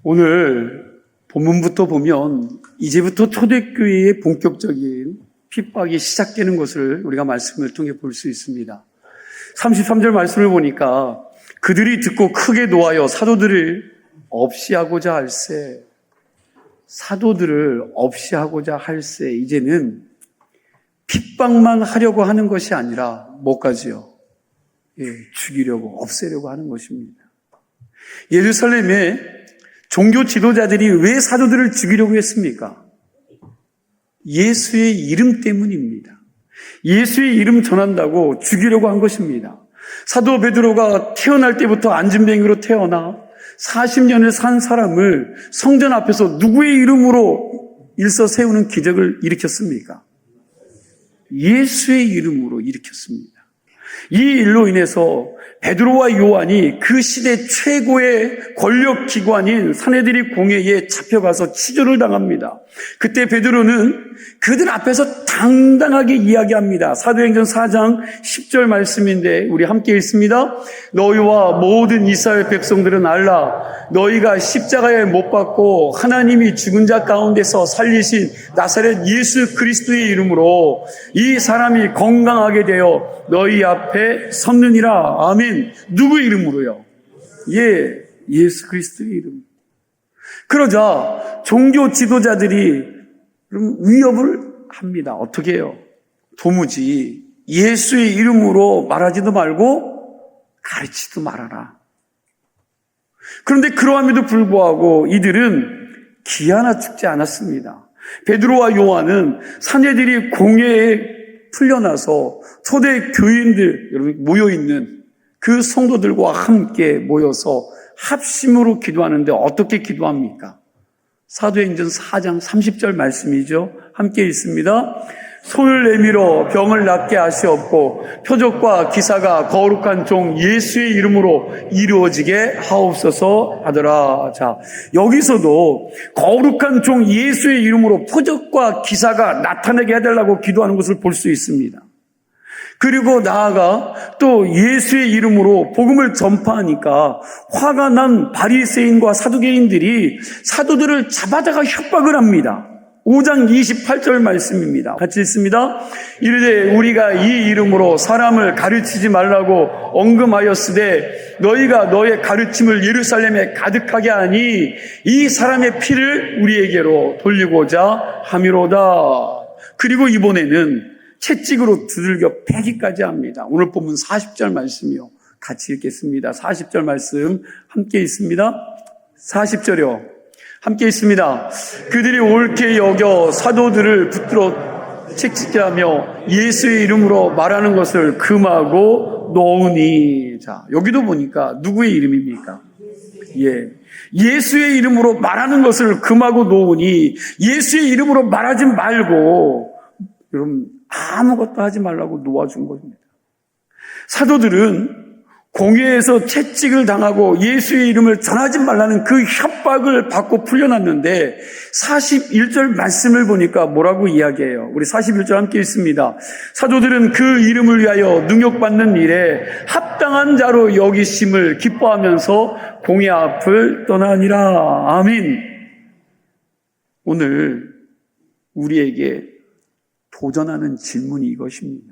오늘 본문부터 보면 이제부터 초대교회의 본격적인 핍박이 시작되는 것을 우리가 말씀을 통해 볼 수 있습니다. 33절 말씀을 보니까 그들이 듣고 크게 노하여 사도들을 없이 하고자 할세, 사도들을 없이 하고자 할세. 이제는 핍박만 하려고 하는 것이 아니라 뭐까지요? 죽이려고, 없애려고 하는 것입니다. 예루살렘에 종교 지도자들이 왜 사도들을 죽이려고 했습니까? 예수의 이름 때문입니다. 예수의 이름 전한다고 죽이려고 한 것입니다. 사도 베드로가 태어날 때부터 안진뱅이로 태어나 40년을 산 사람을 성전 앞에서 누구의 이름으로 일서 세우는 기적을 일으켰습니까? 예수의 이름으로 일으켰습니다. 이 일로 인해서 베드로와 요한이 그 시대 최고의 권력 기관인 사내들이 공회에 잡혀가서 치조를 당합니다. 그때 베드로는 그들 앞에서 당당하게 이야기합니다. 사도행전 4장 10절 말씀인데 우리 함께 읽습니다. 너희와 모든 이스라엘 백성들은 알라. 너희가 십자가에 못 박고 하나님이 죽은 자 가운데서 살리신 나사렛 예수 그리스도의 이름으로 이 사람이 건강하게 되어 너희 앞에 섰느니라. 아멘. 누구 이름으로요? 예수 그리스도의 이름. 그러자 종교 지도자들이 위협을 합니다. 어떻게 해요? 도무지 예수의 이름으로 말하지도 말고 가르치지도 말아라. 그런데 그러함에도 불구하고 이들은 기하나 죽지 않았습니다. 베드로와 요한은 사내들이 공회에 풀려나서 초대 교인들 여러분 모여있는 그 성도들과 함께 모여서 합심으로 기도하는데 어떻게 기도합니까? 사도행전 4장 30절 말씀이죠. 함께 읽습니다. 손을 내밀어 병을 낫게 하시옵고 표적과 기사가 거룩한 종 예수의 이름으로 이루어지게 하옵소서 하더라. 자, 여기서도 거룩한 종 예수의 이름으로 표적과 기사가 나타나게 해달라고 기도하는 것을 볼 수 있습니다. 그리고 나아가 또 예수의 이름으로 복음을 전파하니까 화가 난 바리새인과 사두개인들이 사도들을 잡아다가 협박을 합니다. 5장 28절 말씀입니다. 같이 읽습니다. 이르되 우리가 이 이름으로 사람을 가르치지 말라고 언금하였으되 너희가 너의 가르침을 예루살렘에 가득하게 하니 이 사람의 피를 우리에게로 돌리고자 함이로다. 그리고 이번에는 채찍으로 두들겨 패기까지 합니다. 오늘 본문 40절 말씀이요. 같이 읽겠습니다. 40절 말씀 함께 있습니다. 40절이요. 함께 있습니다. 그들이 옳게 여겨 사도들을 붙들어 채찍질하며 예수의 이름으로 말하는 것을 금하고 놓으니. 자, 여기도 보니까 누구의 이름입니까? 예수의 이름으로 말하는 것을 금하고 놓으니 예수의 이름으로 말하지 말고 여러분 아무것도 하지 말라고 놓아준 겁니다. 사도들은 공회에서 채찍을 당하고 예수의 이름을 전하지 말라는 그 협박을 받고 풀려났는데 41절 말씀을 보니까 뭐라고 이야기해요? 우리 41절 함께 읽습니다. 사도들은 그 이름을 위하여 능욕받는 일에 합당한 자로 여기심을 기뻐하면서 공회 앞을 떠나니라. 아멘. 오늘 우리에게 도전하는 질문이 이것입니다.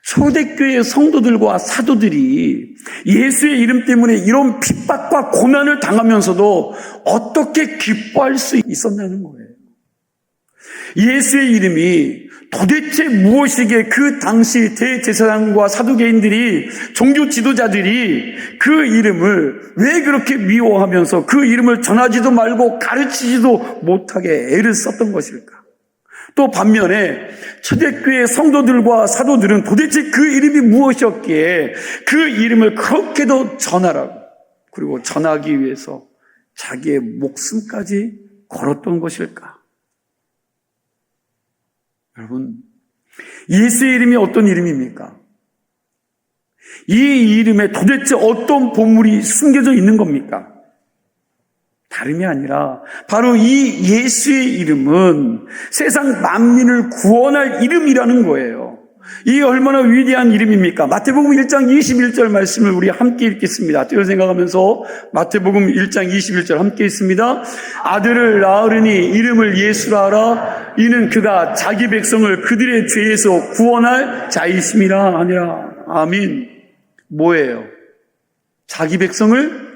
초대교회 성도들과 사도들이 예수의 이름 때문에 이런 핍박과 고난을 당하면서도 어떻게 기뻐할 수 있었냐는 거예요. 예수의 이름이 도대체 무엇이기에 그 당시 대제사장과 사두개인들이 종교 지도자들이 그 이름을 왜 그렇게 미워하면서 그 이름을 전하지도 말고 가르치지도 못하게 애를 썼던 것일까? 또 반면에 초대교회 성도들과 사도들은 도대체 그 이름이 무엇이었기에 그 이름을 그렇게도 전하라고 그리고 전하기 위해서 자기의 목숨까지 걸었던 것일까? 여러분, 예수의 이름이 어떤 이름입니까? 이 이름에 도대체 어떤 보물이 숨겨져 있는 겁니까? 다름이 아니라 바로 이 예수의 이름은 세상 만민을 구원할 이름이라는 거예요. 이 얼마나 위대한 이름입니까? 마태복음 1장 21절 말씀을 우리 함께 읽겠습니다. 뜨거 생각하면서 마태복음 1장 21절 함께 읽습니다. 아들을 낳으리니 이름을 예수라 하라. 이는 그가 자기 백성을 그들의 죄에서 구원할 자이심이라 하니라. 아멘. 뭐예요? 자기 백성을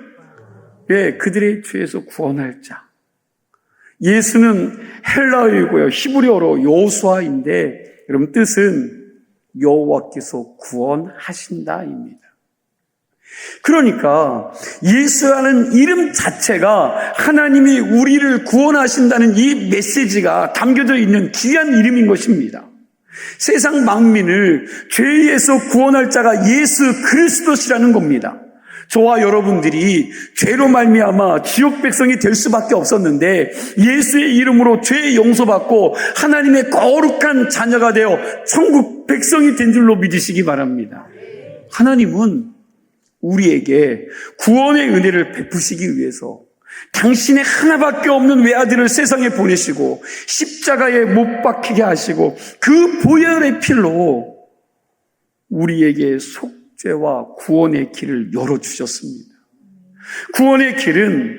그들의 죄에서 구원할 자. 예수는 헬라어이고요. 히브리어로 여호수아인데 여러분 뜻은 여호와께서 구원하신다입니다. 그러니까 예수라는 이름 자체가 하나님이 우리를 구원하신다는 이 메시지가 담겨져 있는 귀한 이름인 것입니다. 세상 만민을 죄에서 구원할 자가 예수 그리스도시라는 겁니다. 저와 여러분들이 죄로 말미암아 지옥 백성이 될 수밖에 없었는데 예수의 이름으로 죄 용서받고 하나님의 거룩한 자녀가 되어 천국 백성이 된 줄로 믿으시기 바랍니다. 하나님은 우리에게 구원의 은혜를 베푸시기 위해서 당신의 하나밖에 없는 외아들을 세상에 보내시고 십자가에 못 박히게 하시고 그 보혈의 피로 우리에게 속죄와 구원의 길을 열어주셨습니다. 구원의 길은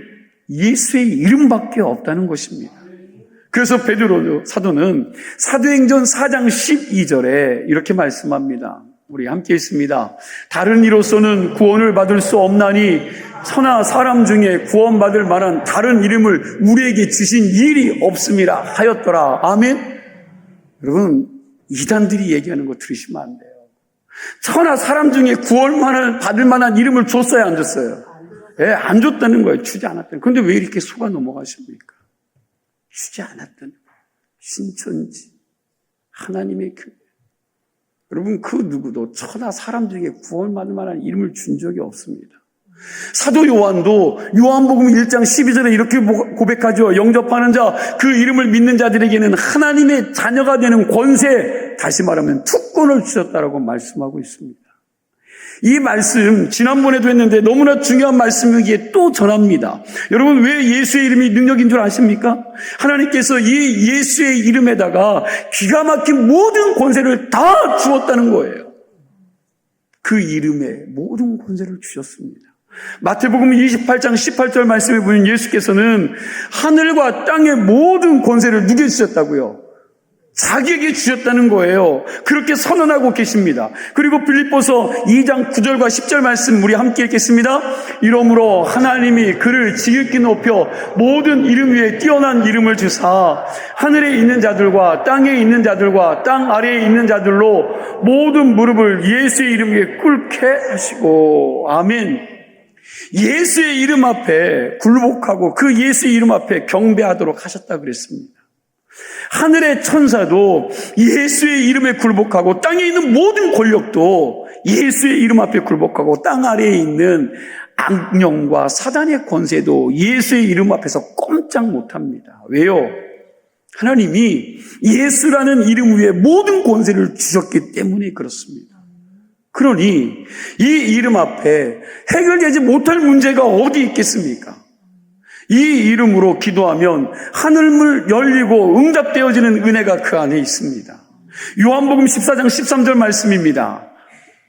예수의 이름밖에 없다는 것입니다. 그래서 베드로 사도는 사도행전 4장 12절에 이렇게 말씀합니다. 우리 함께 읽습니다. 다른 이로서는 구원을 받을 수 없나니 천하 사람 중에 구원받을 만한 다른 이름을 우리에게 주신 일이 없음이라 하였더라. 아멘. 여러분, 이단들이 얘기하는 거 들으시면 안 돼요. 천하 사람 중에 구원을 받을 만한 이름을 줬어요, 안 줬어요? 안 줬다는 거예요. 주지 않았다는 거예요. 그런데 왜 이렇게 속아 넘어가십니까? 주지 않았다는 거예요. 신천지 하나님의 교회. 여러분, 그 누구도 천하 사람 중에 구원받을 만한 이름을 준 적이 없습니다. 사도 요한도 요한복음 1장 12절에 이렇게 고백하죠. 영접하는 자, 그 이름을 믿는 자들에게는 하나님의 자녀가 되는 권세, 다시 말하면 특권을 주셨다라고 말씀하고 있습니다. 이 말씀 지난번에도 했는데 너무나 중요한 말씀이기에 또 전합니다. 여러분, 왜 예수의 이름이 능력인 줄 아십니까? 하나님께서 이 예수의 이름에다가 기가 막힌 모든 권세를 다 주었다는 거예요. 그 이름에 모든 권세를 주셨습니다. 마태복음 28장 18절 말씀에 보면 예수께서는 하늘과 땅의 모든 권세를 누구에게 주셨다고요? 자기에게 주셨다는 거예요. 그렇게 선언하고 계십니다. 그리고 빌립보서 2장 9절과 10절 말씀 우리 함께 읽겠습니다. 이러므로 하나님이 그를 지극히 높여 모든 이름 위에 뛰어난 이름을 주사 하늘에 있는 자들과 땅에 있는 자들과 땅 아래에 있는 자들로 모든 무릎을 예수의 이름 위에 꿇게 하시고. 아멘. 예수의 이름 앞에 굴복하고 그 예수의 이름 앞에 경배하도록 하셨다 그랬습니다. 하늘의 천사도 예수의 이름에 굴복하고 땅에 있는 모든 권력도 예수의 이름 앞에 굴복하고 땅 아래에 있는 악령과 사단의 권세도 예수의 이름 앞에서 꼼짝 못합니다. 왜요? 하나님이 예수라는 이름 위에 모든 권세를 주셨기 때문에 그렇습니다. 그러니 이 이름 앞에 해결되지 못할 문제가 어디 있겠습니까? 이 이름으로 기도하면 하늘문 열리고 응답되어지는 은혜가 그 안에 있습니다. 요한복음 14장 13절 말씀입니다.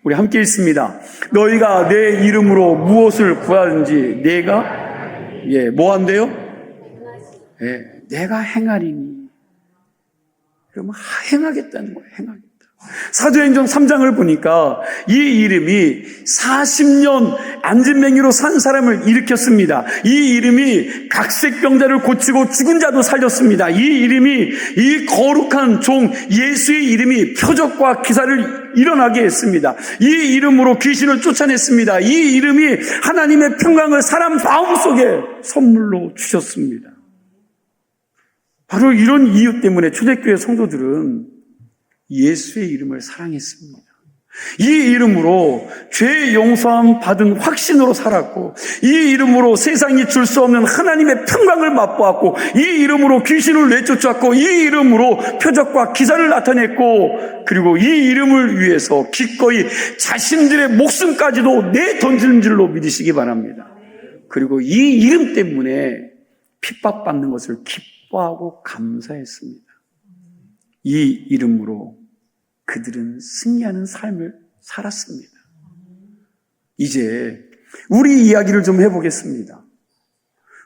우리 함께 읽습니다. 너희가 내 이름으로 무엇을 구하든지 내가 뭐 한대요? 내가 행하리니. 그러면 행하겠다는 거예요. 행하겠다. 사도행전 3장을 보니까 이 이름이 40년 안진뱅이로 산 사람을 일으켰습니다. 이 이름이 각색병자를 고치고 죽은 자도 살렸습니다. 이 이름이, 이 거룩한 종 예수의 이름이 표적과 기사를 일어나게 했습니다. 이 이름으로 귀신을 쫓아냈습니다. 이 이름이 하나님의 평강을 사람 마음속에 선물로 주셨습니다. 바로 이런 이유 때문에 초대교회 성도들은 예수의 이름을 사랑했습니다. 이 이름으로 죄 용서함 받은 확신으로 살았고, 이 이름으로 세상이 줄 수 없는 하나님의 평강을 맛보았고, 이 이름으로 귀신을 내쫓았고, 이 이름으로 표적과 기사를 나타냈고, 그리고 이 이름을 위해서 기꺼이 자신들의 목숨까지도 내던지는 줄로 믿으시기 바랍니다. 그리고 이 이름 때문에 핍박받는 것을 기뻐하고 감사했습니다. 이 이름으로 그들은 승리하는 삶을 살았습니다. 이제 우리 이야기를 좀 해보겠습니다.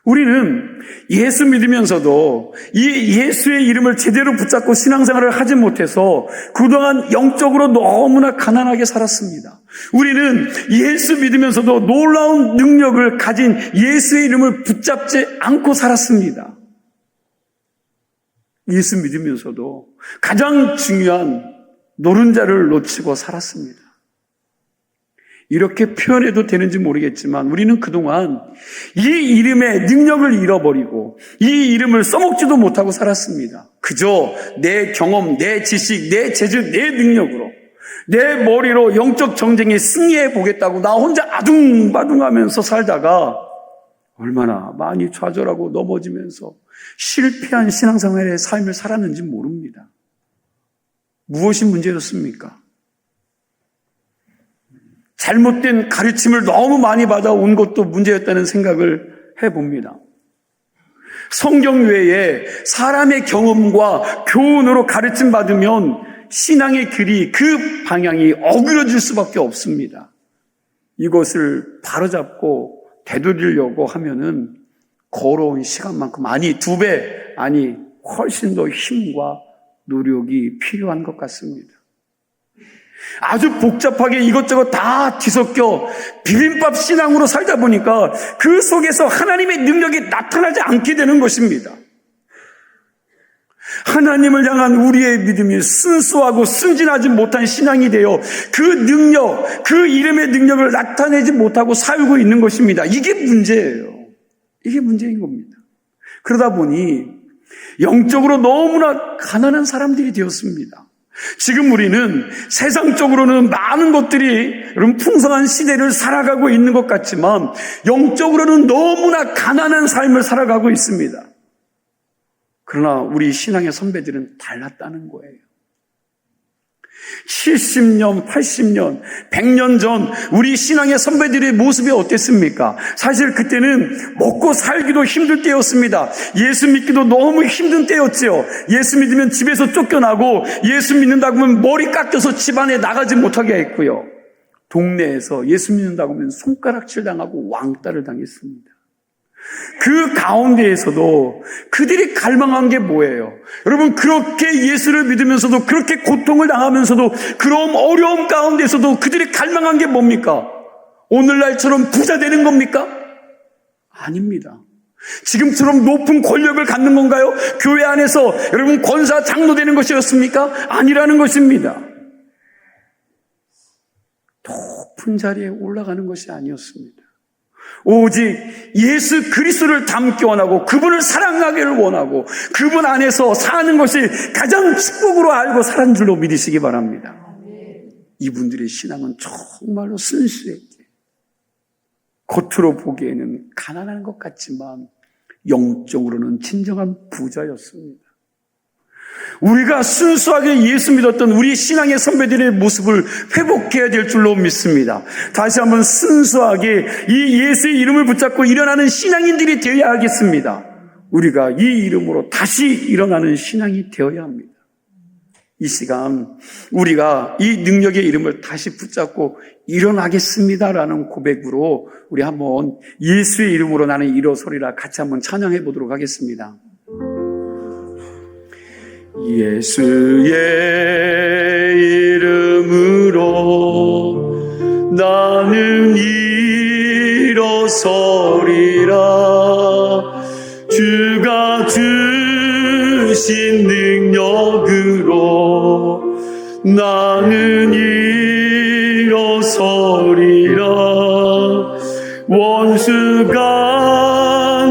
우리는 예수 믿으면서도 이 예수의 이름을 제대로 붙잡고 신앙생활을 하지 못해서 그동안 영적으로 너무나 가난하게 살았습니다. 우리는 예수 믿으면서도 놀라운 능력을 가진 예수의 이름을 붙잡지 않고 살았습니다. 예수 믿으면서도 가장 중요한 노른자를 놓치고 살았습니다. 이렇게 표현해도 되는지 모르겠지만 우리는 그동안 이 이름의 능력을 잃어버리고 이 이름을 써먹지도 못하고 살았습니다. 그저 내 경험, 내 지식, 내 재주, 내 능력으로 내 머리로 영적 정쟁에 승리해 보겠다고 나 혼자 아둥바둥하면서 살다가 얼마나 많이 좌절하고 넘어지면서 실패한 신앙생활의 삶을 살았는지 모릅니다. 무엇이 문제였습니까? 잘못된 가르침을 너무 많이 받아온 것도 문제였다는 생각을 해봅니다. 성경 외에 사람의 경험과 교훈으로 가르침 받으면 신앙의 길이 그 방향이 어그러질 수밖에 없습니다. 이것을 바로잡고 되돌리려고 하면은 걸어온 시간만큼 아니 2배 아니 훨씬 더 힘과 노력이 필요한 것 같습니다. 아주 복잡하게 이것저것 다 뒤섞여 비빔밥 신앙으로 살다 보니까 그 속에서 하나님의 능력이 나타나지 않게 되는 것입니다. 하나님을 향한 우리의 믿음이 순수하고 순진하지 못한 신앙이 되어 그 능력, 그 이름의 능력을 나타내지 못하고 살고 있는 것입니다. 이게 문제예요. 이게 문제인 겁니다. 그러다 보니 영적으로 너무나 가난한 사람들이 되었습니다. 지금 우리는 세상적으로는 많은 것들이 여러분 풍성한 시대를 살아가고 있는 것 같지만 영적으로는 너무나 가난한 삶을 살아가고 있습니다. 그러나 우리 신앙의 선배들은 달랐다는 거예요. 70년, 80년, 100년 전 우리 신앙의 선배들의 모습이 어땠습니까? 사실 그때는 먹고 살기도 힘들 때였습니다. 예수 믿기도 너무 힘든 때였지요. 예수 믿으면 집에서 쫓겨나고 예수 믿는다고 하면 머리 깎여서 집안에 나가지 못하게 했고요. 동네에서 예수 믿는다고 하면 손가락질 당하고 왕따를 당했습니다. 그 가운데에서도 그들이 갈망한 게 뭐예요? 여러분, 그렇게 예수를 믿으면서도 그렇게 고통을 당하면서도 그런 어려움 가운데서도 그들이 갈망한 게 뭡니까? 오늘날처럼 부자 되는 겁니까? 아닙니다. 지금처럼 높은 권력을 갖는 건가요? 교회 안에서 여러분 권사 장로 되는 것이었습니까? 아니라는 것입니다. 높은 자리에 올라가는 것이 아니었습니다. 오직 예수 그리스도를 닮기 원하고 그분을 사랑하기를 원하고 그분 안에서 사는 것이 가장 축복으로 알고 사는 줄로 믿으시기 바랍니다. 이분들의 신앙은 정말로 순수했게 겉으로 보기에는 가난한 것 같지만 영적으로는 진정한 부자였습니다. 우리가 순수하게 예수 믿었던 우리 신앙의 선배들의 모습을 회복해야 될 줄로 믿습니다. 다시 한번 순수하게 이 예수의 이름을 붙잡고 일어나는 신앙인들이 되어야 하겠습니다. 우리가 이 이름으로 다시 일어나는 신앙이 되어야 합니다. 이 시간 우리가 이 능력의 이름을 다시 붙잡고 일어나겠습니다라는 고백으로 우리 한번 예수의 이름으로 나는 일어서리라 같이 한번 찬양해 보도록 하겠습니다. 예수의 이름으로 나는 일어서리라. 주가 주신 능력으로 나는 일어서리라. 원수가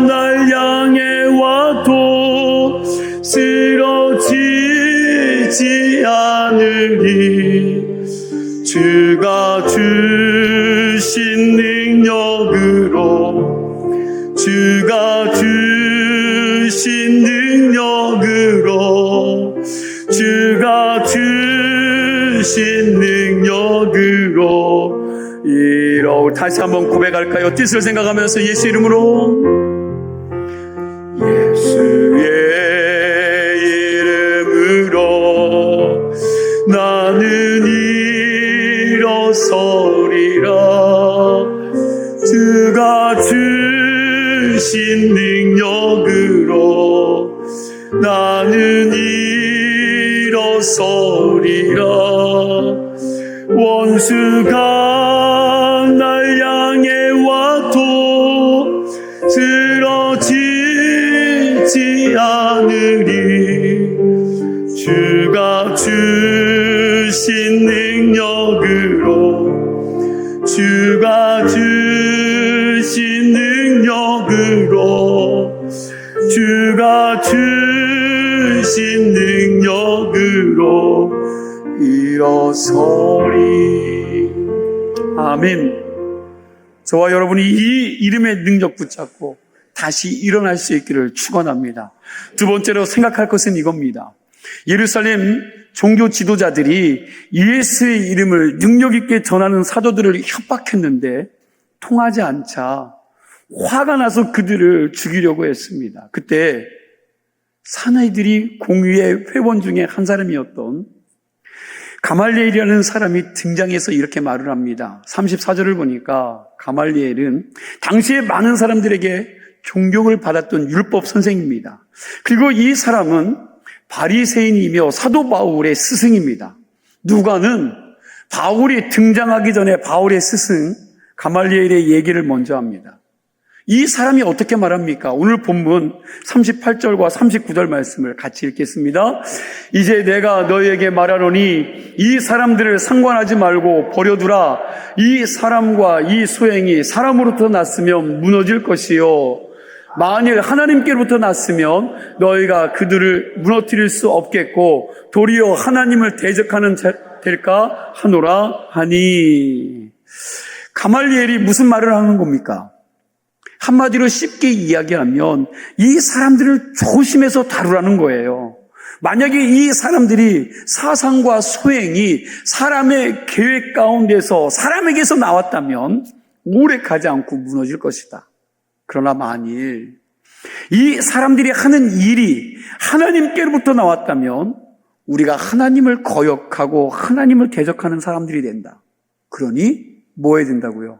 날 향해 와도 쓰러지지 않으리. 주가 주신 능력으로 주가 주신 능력으로 주가 주신 능력으로 다시 한번 고백할까요? 뜻을 생각하면서 예수 이름으로 예수의 이름으로 나는 주신 능력으로 나는 일어서리라. 원수가 날 향해 와도 쓰러지지 않으리. 주가 주신 능력으로, 주가 주신 능력으로, 주가 주신 능력으로 일어서리. 아멘. 저와 여러분이 이 이름의 능력 붙잡고 다시 일어날 수 있기를 축원합니다. 두 번째로 생각할 것은 이겁니다. 예루살렘 종교 지도자들이 예수의 이름을 능력 있게 전하는 사도들을 협박했는데 통하지 않자 화가 나서 그들을 죽이려고 했습니다. 그때 사내들이 공의의 회원 중에 한 사람이었던 가말리엘이라는 사람이 등장해서 이렇게 말을 합니다. 34절을 보니까 가말리엘은 당시에 많은 사람들에게 존경을 받았던 율법 선생입니다. 그리고 이 사람은 바리새인이며 사도 바울의 스승입니다. 누가는 바울이 등장하기 전에 바울의 스승 가말리엘의 얘기를 먼저 합니다. 이 사람이 어떻게 말합니까? 오늘 본문 38절과 39절 말씀을 같이 읽겠습니다. 이제 내가 너희에게 말하노니 이 사람들을 상관하지 말고 버려두라. 이 사람과 이 소행이 사람으로부터 났으면 무너질 것이요, 만일 하나님께로부터 났으면 너희가 그들을 무너뜨릴 수 없겠고 도리어 하나님을 대적하는 자 될까 하노라 하니. 가말리엘이 무슨 말을 하는 겁니까? 한마디로 쉽게 이야기하면 이 사람들을 조심해서 다루라는 거예요. 만약에 이 사람들이 사상과 소행이 사람의 계획 가운데서 사람에게서 나왔다면 오래 가지 않고 무너질 것이다. 그러나 만일 이 사람들이 하는 일이 하나님께로부터 나왔다면 우리가 하나님을 거역하고 하나님을 대적하는 사람들이 된다. 그러니 뭐 해야 된다고요?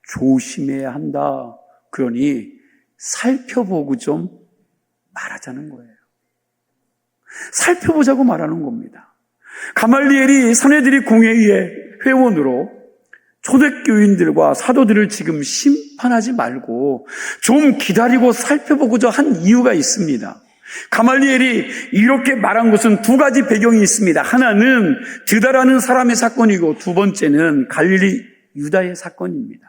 조심해야 한다. 그러니 살펴보고 좀 말하자는 거예요. 살펴보자고 말하는 겁니다. 가말리엘이 사내들이 공회의 회원으로 초대교인들과 사도들을 지금 심판하지 말고 좀 기다리고 살펴보고자 한 이유가 있습니다. 가말리엘이 이렇게 말한 것은 두 가지 배경이 있습니다. 하나는 드다라는 사람의 사건이고 두 번째는 갈릴리 유다의 사건입니다.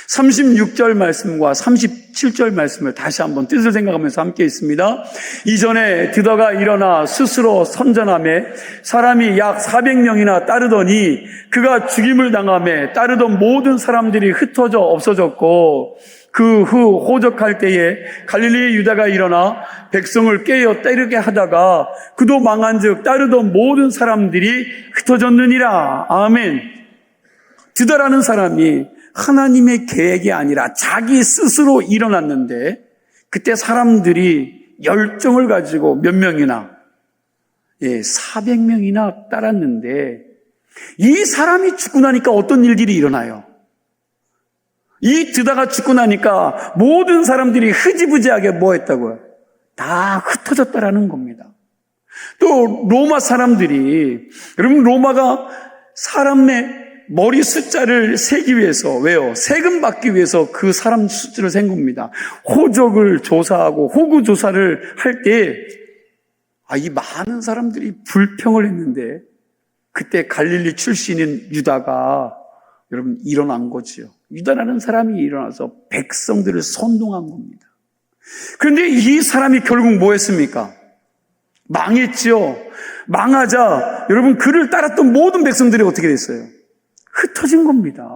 36절 말씀과 37절 말씀을 다시 한번 뜻을 생각하면서 함께 있습니다. 이전에 드다가 일어나 스스로 선전하며 사람이 약 400명이나 따르더니 그가 죽임을 당하며 따르던 모든 사람들이 흩어져 없어졌고, 그 후 호적할 때에 갈릴리 유다가 일어나 백성을 깨어 때리게 하다가 그도 망한즉 따르던 모든 사람들이 흩어졌느니라. 아멘. 드다라는 사람이 하나님의 계획이 아니라 자기 스스로 일어났는데 그때 사람들이 열정을 가지고 몇 명이나 400명이나 따랐는데 이 사람이 죽고 나니까 어떤 일들이 일어나요? 이 드다가 죽고 나니까 모든 사람들이 흐지부지하게 뭐 했다고요? 다 흩어졌다라는 겁니다. 또 로마 사람들이, 여러분 로마가 사람의 머리 숫자를 세기 위해서, 왜요? 세금 받기 위해서 그 사람 숫자를 센 겁니다. 호적을 조사하고 호구 조사를 할 때 이 많은 사람들이 불평을 했는데 그때 갈릴리 출신인 유다가 여러분 일어난 거지요. 유다라는 사람이 일어나서 백성들을 선동한 겁니다. 그런데 이 사람이 결국 뭐 했습니까? 망했지요. 망하자 여러분 그를 따랐던 모든 백성들이 어떻게 됐어요? 흩어진 겁니다.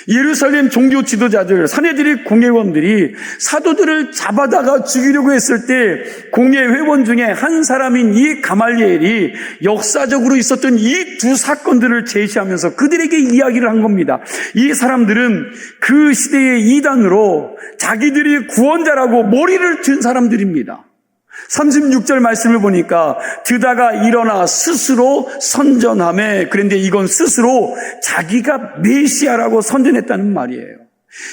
예루살렘 종교 지도자들, 사내들의 공회원들이 사도들을 잡아다가 죽이려고 했을 때 공회 회원 중에 한 사람인 이 가말리엘이 역사적으로 있었던 이 두 사건들을 제시하면서 그들에게 이야기를 한 겁니다. 이 사람들은 그 시대의 이단으로 자기들이 구원자라고 머리를 든 사람들입니다. 36절 말씀을 보니까 드다가 일어나 스스로 선전하며, 그런데 이건 스스로 자기가 메시아라고 선전했다는 말이에요.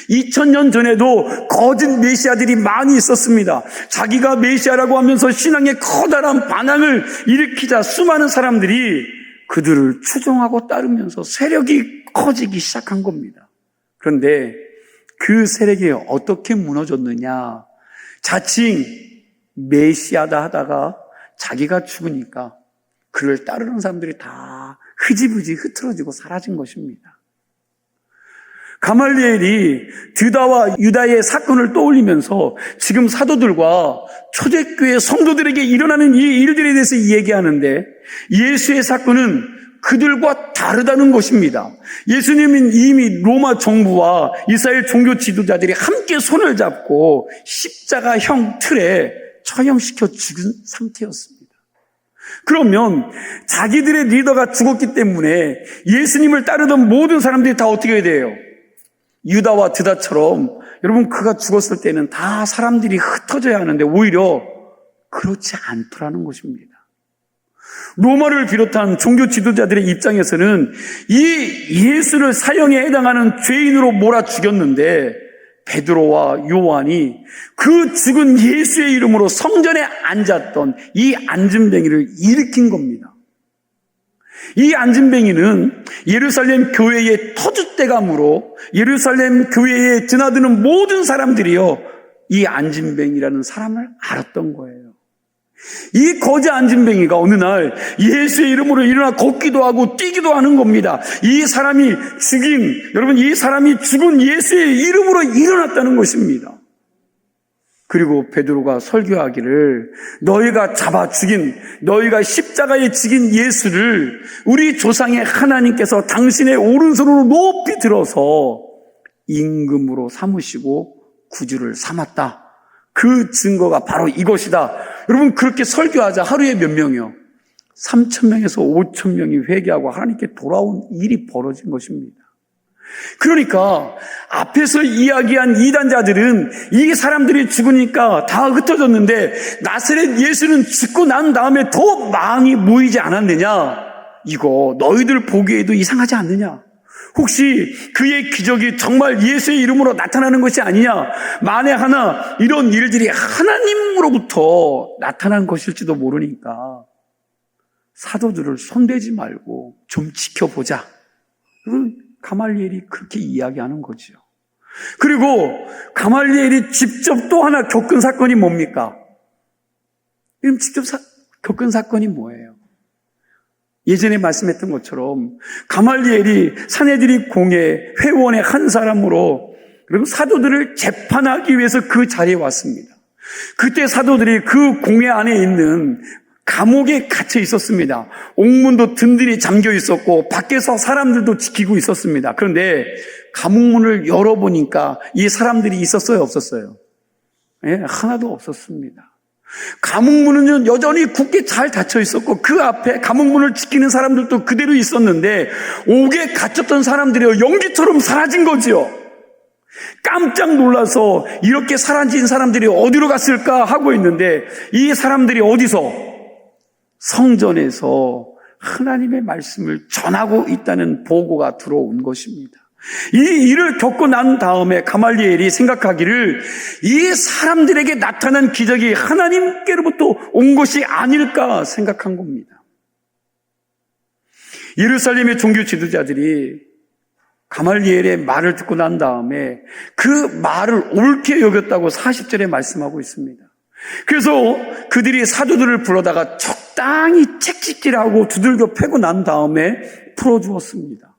2000년 전에도 거짓 메시아들이 많이 있었습니다. 자기가 메시아라고 하면서 신앙에 커다란 반항을 일으키자 수많은 사람들이 그들을 추종하고 따르면서 세력이 커지기 시작한 겁니다. 그런데 그 세력이 어떻게 무너졌느냐? 자칭 메시아다 하다가 자기가 죽으니까 그를 따르는 사람들이 다 흐지부지 흐트러지고 사라진 것입니다. 가말리엘이 드다와 유다의 사건을 떠올리면서 지금 사도들과 초대교회 성도들에게 일어나는 이 일들에 대해서 얘기하는데 예수의 사건은 그들과 다르다는 것입니다. 예수님은 이미 로마 정부와 이스라엘 종교 지도자들이 함께 손을 잡고 십자가형 틀에 처형시켜 죽은 상태였습니다. 그러면 자기들의 리더가 죽었기 때문에 예수님을 따르던 모든 사람들이 다 어떻게 해야 돼요? 유다와 드다처럼 여러분 그가 죽었을 때는 다 사람들이 흩어져야 하는데 오히려 그렇지 않더라는 것입니다. 로마를 비롯한 종교 지도자들의 입장에서는 이 예수를 사형에 해당하는 죄인으로 몰아 죽였는데 베드로와 요한이 그 죽은 예수의 이름으로 성전에 앉았던 이 앉은뱅이를 일으킨 겁니다. 이 앉은뱅이는 예루살렘 교회의 터줏대감으로 예루살렘 교회에 드나드는 모든 사람들이요 이 앉은뱅이라는 사람을 알았던 거예요. 이 거지 앉은뱅이가 어느 날 예수의 이름으로 일어나 걷기도 하고 뛰기도 하는 겁니다. 이 사람이 죽은 예수의 이름으로 일어났다는 것입니다. 그리고 베드로가 설교하기를 너희가 너희가 십자가에 죽인 예수를 우리 조상의 하나님께서 당신의 오른손으로 높이 들어서 임금으로 삼으시고 구주를 삼았다. 그 증거가 바로 이것이다. 여러분 그렇게 설교하자 하루에 몇 명이요? 3,000명에서 5,000명이 회개하고 하나님께 돌아온 일이 벌어진 것입니다. 그러니까 앞에서 이야기한 이단자들은 이 사람들이 죽으니까 다 흩어졌는데 나사렛 예수는 죽고 난 다음에 더 망이 모이지 않았느냐? 이거 너희들 보기에도 이상하지 않느냐? 혹시 그의 기적이 정말 예수의 이름으로 나타나는 것이 아니냐? 만에 하나 이런 일들이 하나님으로부터 나타난 것일지도 모르니까 사도들을 손대지 말고 좀 지켜보자. 가말리엘이 그렇게 이야기하는 거죠. 그리고 가말리엘이 직접 또 하나 겪은 사건이 뭡니까? 직접 겪은 사건이 뭐예요? 예전에 말씀했던 것처럼 가말리엘이 산헤드린 공회 회원의 한 사람으로 그리고 사도들을 재판하기 위해서 그 자리에 왔습니다. 그때 사도들이 그 공회 안에 있는 감옥에 갇혀 있었습니다. 옥문도 든든히 잠겨 있었고 밖에서 사람들도 지키고 있었습니다. 그런데 감옥문을 열어보니까 이 사람들이 있었어요, 없었어요? 예, 하나도 없었습니다. 감옥문은 여전히 굳게 잘 닫혀 있었고 그 앞에 감옥문을 지키는 사람들도 그대로 있었는데 옥에 갇혔던 사람들이 연기처럼 사라진 거지요. 깜짝 놀라서 이렇게 사라진 사람들이 어디로 갔을까 하고 있는데 이 사람들이 어디서? 성전에서 하나님의 말씀을 전하고 있다는 보고가 들어온 것입니다. 이 일을 겪고 난 다음에 가말리엘이 생각하기를 이 사람들에게 나타난 기적이 하나님께로부터 온 것이 아닐까 생각한 겁니다. 예루살렘의 종교 지도자들이 가말리엘의 말을 듣고 난 다음에 그 말을 옳게 여겼다고 40절에 말씀하고 있습니다. 그래서 그들이 사도들을 불러다가 적당히 채찍질하고 두들겨 패고 난 다음에 풀어주었습니다.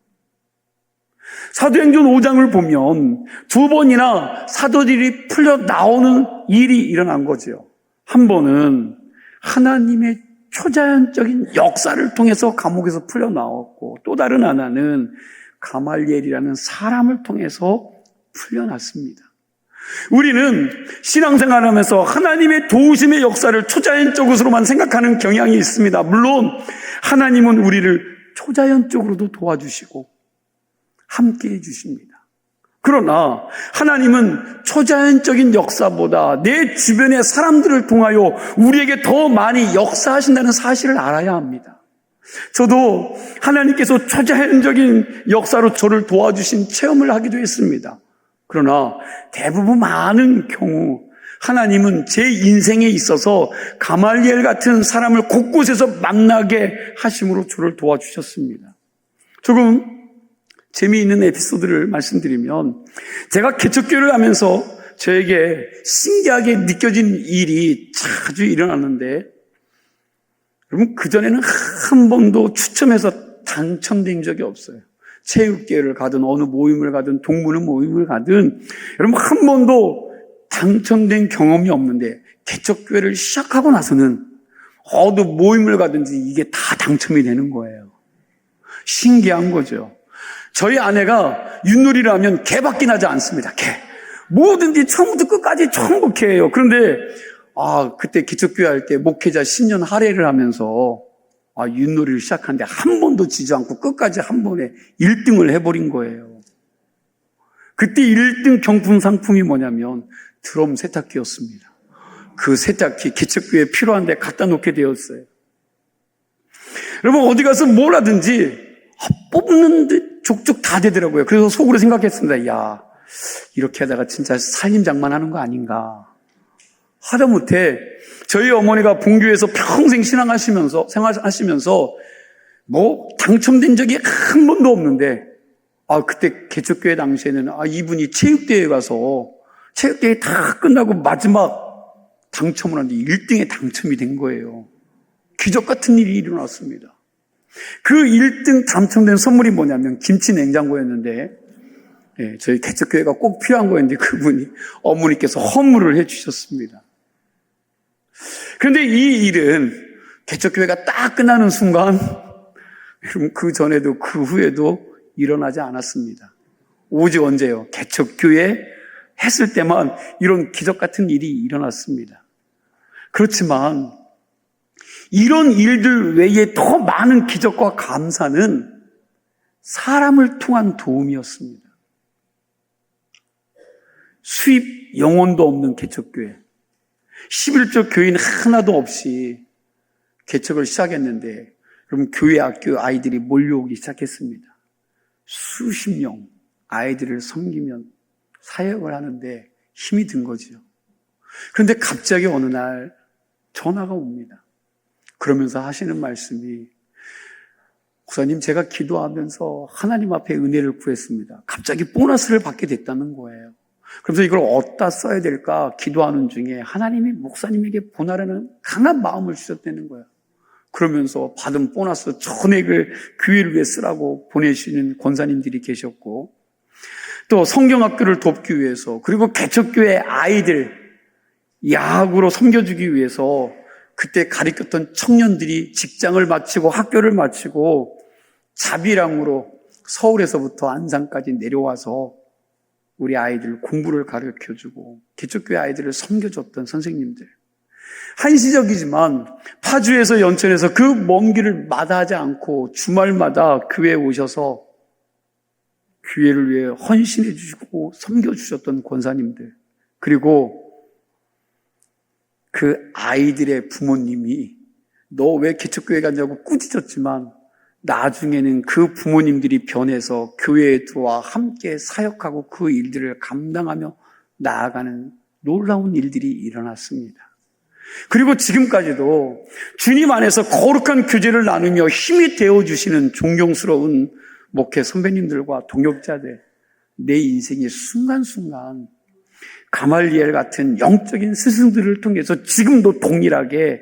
사도행전 5장을 보면 두 번이나 사도들이 풀려 나오는 일이 일어난 거죠. 한 번은 하나님의 초자연적인 역사를 통해서 감옥에서 풀려 나왔고 또 다른 하나는 가말리엘이라는 사람을 통해서 풀려났습니다. 우리는 신앙생활하면서 하나님의 도우심의 역사를 초자연적으로만 생각하는 경향이 있습니다. 물론 하나님은 우리를 초자연적으로도 도와주시고 함께해 주십니다. 그러나 하나님은 초자연적인 역사보다 내 주변의 사람들을 통하여 우리에게 더 많이 역사하신다는 사실을 알아야 합니다. 저도 하나님께서 초자연적인 역사로 저를 도와주신 체험을 하기도 했습니다. 그러나 대부분 많은 경우 하나님은 제 인생에 있어서 가말리엘 같은 사람을 곳곳에서 만나게 하심으로 저를 도와주셨습니다. 조금 재미있는 에피소드를 말씀드리면, 제가 개척교회를 하면서 저에게 신기하게 느껴진 일이 자주 일어났는데, 여러분, 그전에는 한 번도 추첨해서 당첨된 적이 없어요. 체육대회를 가든 어느 모임을 가든 동문회 모임을 가든 여러분 한 번도 당첨된 경험이 없는데, 개척교회를 시작하고 나서는 어느 모임을 가든지 이게 다 당첨이 되는 거예요. 신기한 거죠. 저희 아내가 윷놀이를 하면 개밖에 나지 않습니다. 개. 뭐든지 처음부터 끝까지 천국해요. 그런데 그때 기초교회 할 때 목회자 신년 할애를 하면서 윷놀이를 시작하는데 한 번도 지지 않고 끝까지 한 번에 1등을 해버린 거예요. 그때 1등 경품 상품이 뭐냐면 드럼 세탁기였습니다. 그 세탁기 기초교회에 필요한 데 갖다 놓게 되었어요. 여러분, 어디 가서 뭘 하든지 뽑는데 족족 다 되더라고요. 그래서 속으로 생각했습니다. 야, 이렇게 하다가 진짜 살림장만 하는 거 아닌가. 하다못해 저희 어머니가 본교에서 평생 생활하시면서 뭐 당첨된 적이 한 번도 없는데, 그때 개척교회 당시에는 이분이 체육대회에 가서 체육대회 다 끝나고 마지막 당첨을 하는데 1등에 당첨이 된 거예요. 기적 같은 일이 일어났습니다. 그 1등 당첨된 선물이 뭐냐면 김치 냉장고였는데, 저희 개척교회가 꼭 필요한 거였는데 그분이 어머니께서 헌물을 해주셨습니다. 그런데 이 일은 개척교회가 딱 끝나는 순간, 여러분, 그 전에도 그 후에도 일어나지 않았습니다. 오직 언제요? 개척교회 했을 때만 이런 기적 같은 일이 일어났습니다. 그렇지만 이런 일들 외에 더 많은 기적과 감사는 사람을 통한 도움이었습니다. 수입 영혼도 없는 개척교회, 11조 교인 하나도 없이 개척을 시작했는데, 그럼 교회 학교 아이들이 몰려오기 시작했습니다. 수십 명 아이들을 섬기면 사역을 하는데 힘이 든 거죠. 그런데 갑자기 어느 날 전화가 옵니다. 그러면서 하시는 말씀이, 목사님, 제가 기도하면서 하나님 앞에 은혜를 구했습니다. 갑자기 보너스를 받게 됐다는 거예요. 그래서 이걸 어디다 써야 될까 기도하는 중에 하나님이 목사님에게 보내라는 강한 마음을 주셨다는 거예요. 그러면서 받은 보너스 전액을 교회를 위해 쓰라고 보내시는 권사님들이 계셨고, 또 성경학교를 돕기 위해서, 그리고 개척교회 아이들 야학으로 섬겨주기 위해서 그때 가르쳤던 청년들이 직장을 마치고 학교를 마치고 자비랑으로 서울에서부터 안산까지 내려와서 우리 아이들 공부를 가르쳐주고 개척교회 아이들을 섬겨줬던 선생님들, 한시적이지만 파주에서 연천에서 그 먼 길을 마다하지 않고 주말마다 교회에 오셔서 교회를 위해 헌신해 주시고 섬겨주셨던 권사님들, 그리고 그 아이들의 부모님이 너 왜 개척교회 갔냐고 꾸짖었지만 나중에는 그 부모님들이 변해서 교회에 들어와 함께 사역하고 그 일들을 감당하며 나아가는 놀라운 일들이 일어났습니다. 그리고 지금까지도 주님 안에서 거룩한 교제를 나누며 힘이 되어주시는 존경스러운 목회 선배님들과 동역자들, 내 인생의 순간순간 가말리엘 같은 영적인 스승들을 통해서 지금도 동일하게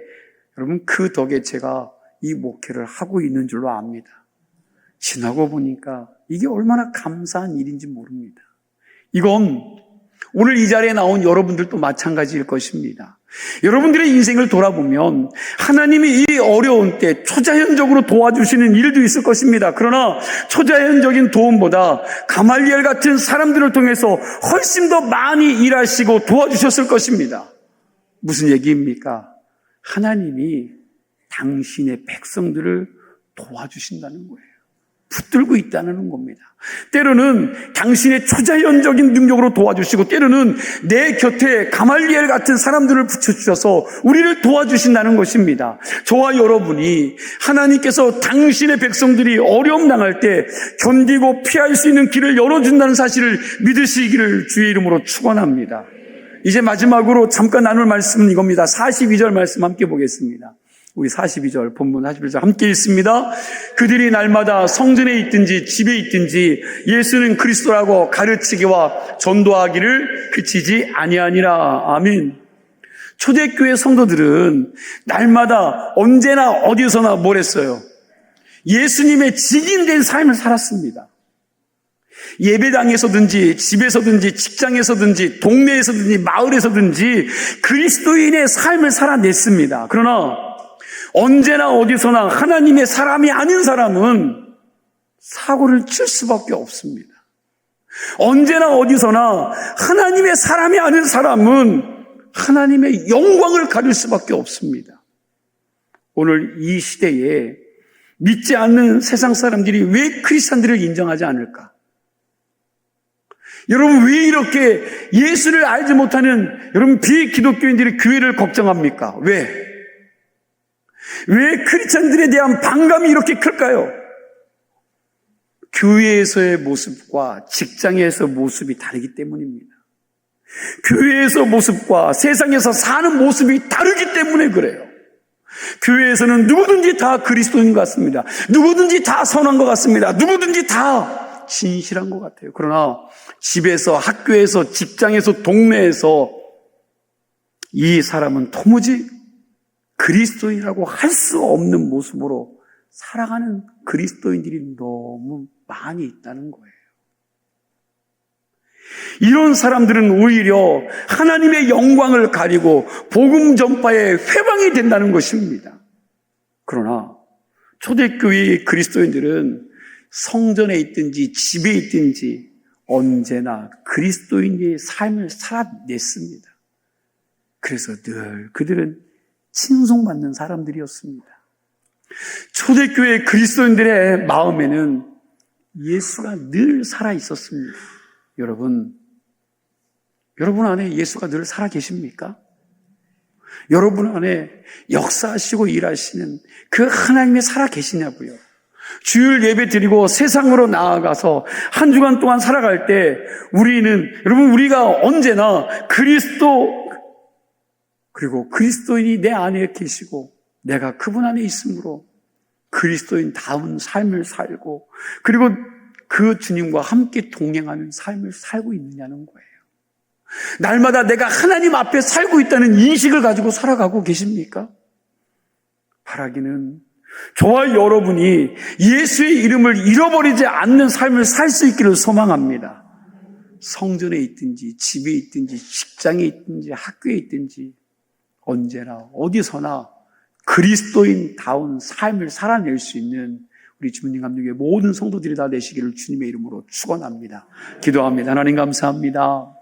여러분 그 덕에 제가 이 목회를 하고 있는 줄로 압니다. 지나고 보니까 이게 얼마나 감사한 일인지 모릅니다. 이건 오늘 이 자리에 나온 여러분들도 마찬가지일 것입니다. 여러분들의 인생을 돌아보면 하나님이 이 어려운 때 초자연적으로 도와주시는 일도 있을 것입니다. 그러나 초자연적인 도움보다 가말리엘 같은 사람들을 통해서 훨씬 더 많이 일하시고 도와주셨을 것입니다. 무슨 얘기입니까? 하나님이 당신의 백성들을 도와주신다는 거예요. 붙들고 있다는 겁니다. 때로는 당신의 초자연적인 능력으로 도와주시고 때로는 내 곁에 가말리엘 같은 사람들을 붙여주셔서 우리를 도와주신다는 것입니다. 저와 여러분이 하나님께서 당신의 백성들이 어려움 당할 때 견디고 피할 수 있는 길을 열어준다는 사실을 믿으시기를 주의 이름으로 축원합니다. 이제 마지막으로 잠깐 나눌 말씀은 이겁니다. 42절 말씀 함께 보겠습니다. 우리 42절 본문 41절 함께 읽습니다. 그들이 날마다 성전에 있든지 집에 있든지 예수는 그리스도라고 가르치기와 전도하기를 그치지 아니하니라. 아멘. 초대교회 성도들은 날마다 언제나 어디서나 뭘 했어요? 예수님의 직인된 삶을 살았습니다. 예배당에서든지 집에서든지 직장에서든지 동네에서든지 마을에서든지 그리스도인의 삶을 살아냈습니다. 그러나 언제나 어디서나 하나님의 사람이 아닌 사람은 사고를 칠 수밖에 없습니다. 언제나 어디서나 하나님의 사람이 아닌 사람은 하나님의 영광을 가릴 수밖에 없습니다. 오늘 이 시대에 믿지 않는 세상 사람들이 왜 크리스찬들을 인정하지 않을까? 여러분 왜 이렇게 예수를 알지 못하는 여러분 비기독교인들이 교회를 걱정합니까? 왜 크리스찬들에 대한 반감이 이렇게 클까요? 교회에서의 모습과 직장에서의 모습이 다르기 때문입니다. 교회에서 모습과 세상에서 사는 모습이 다르기 때문에 그래요. 교회에서는 누구든지 다 그리스도인 것 같습니다. 누구든지 다 선한 것 같습니다. 누구든지 다 진실한 것 같아요. 그러나 집에서, 학교에서, 직장에서, 동네에서 이 사람은 도무지 그리스도인이라고 할 수 없는 모습으로 살아가는 그리스도인들이 너무 많이 있다는 거예요. 이런 사람들은 오히려 하나님의 영광을 가리고 복음 전파의 회방이 된다는 것입니다. 그러나 초대교회의 그리스도인들은 성전에 있든지 집에 있든지 언제나 그리스도인의 삶을 살아냈습니다. 그래서 늘 그들은 칭송받는 사람들이었습니다. 초대교회 그리스도인들의 마음에는 예수가 늘 살아 있었습니다. 여러분 안에 예수가 늘 살아 계십니까? 여러분 안에 역사하시고 일하시는 그 하나님이 살아 계시냐고요? 주일 예배 드리고 세상으로 나아가서 한 주간 동안 살아갈 때 우리가 언제나 그리스도 그리고 그리스도인이 내 안에 계시고 내가 그분 안에 있으므로 그리스도인다운 삶을 살고 그리고 그 주님과 함께 동행하는 삶을 살고 있느냐는 거예요. 날마다 내가 하나님 앞에 살고 있다는 인식을 가지고 살아가고 계십니까? 바라기는 저와 여러분이 예수의 이름을 잃어버리지 않는 삶을 살 수 있기를 소망합니다. 성전에 있든지 집에 있든지 직장에 있든지 학교에 있든지 언제나 어디서나 그리스도인다운 삶을 살아낼 수 있는 우리 주님 감독의 모든 성도들이 다 되시기를 주님의 이름으로 축원합니다. 기도합니다. 하나님 감사합니다.